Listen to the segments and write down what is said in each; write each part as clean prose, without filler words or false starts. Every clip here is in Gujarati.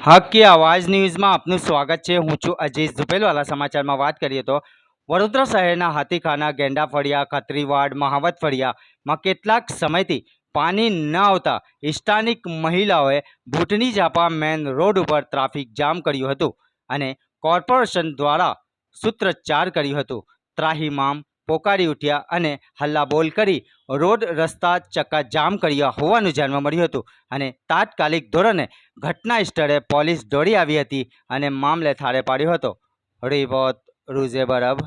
હક की आवाज़ न्यूज़માં આપનું સ્વાગત છે। હું છું અજીઝ ઝુપેલવાલા। સમાચારમાં વાત કરીએ તો વડોદરા શહેરના હાથીખાના, ગેંડા ફળિયા, ખત્રીવાડ, મહાવત ફળિયામાં કેટલાક સમયથી પાણી ન આવતા સ્થાનિક મહિલાઓએ ભૂતની ઝાપા મેન રોડ ઉપર ટ્રાફિક જામ કર્યું હતું અને કોર્પોરેશન દ્વારા સૂત્રોચ્ચાર કર્યું હતું। ત્રાહિમામ પોકારી ઉઠ્યા અને હલ્લાબોલ કરી રોડ રસ્તા ચક્કાજામ કર્યા હોવાનું જાણવા મળ્યું હતું અને તાત્કાલિક ધોરણે ઘટના સ્થળે પોલીસ દોડી આવી હતી અને મામલે થાળે પાડ્યો હતો। રિપોર્ટ રૂઝે બરબ।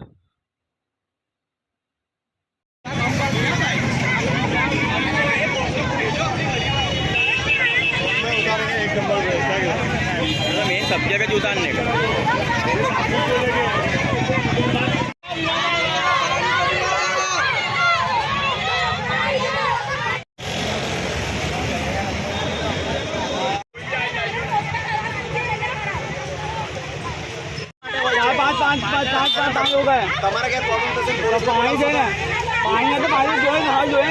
मेन सब जगह उतारने का पाँच हो गए। તમારા क्या प्रॉब्लम થશે? पानी जो है पानी तो पानी जो है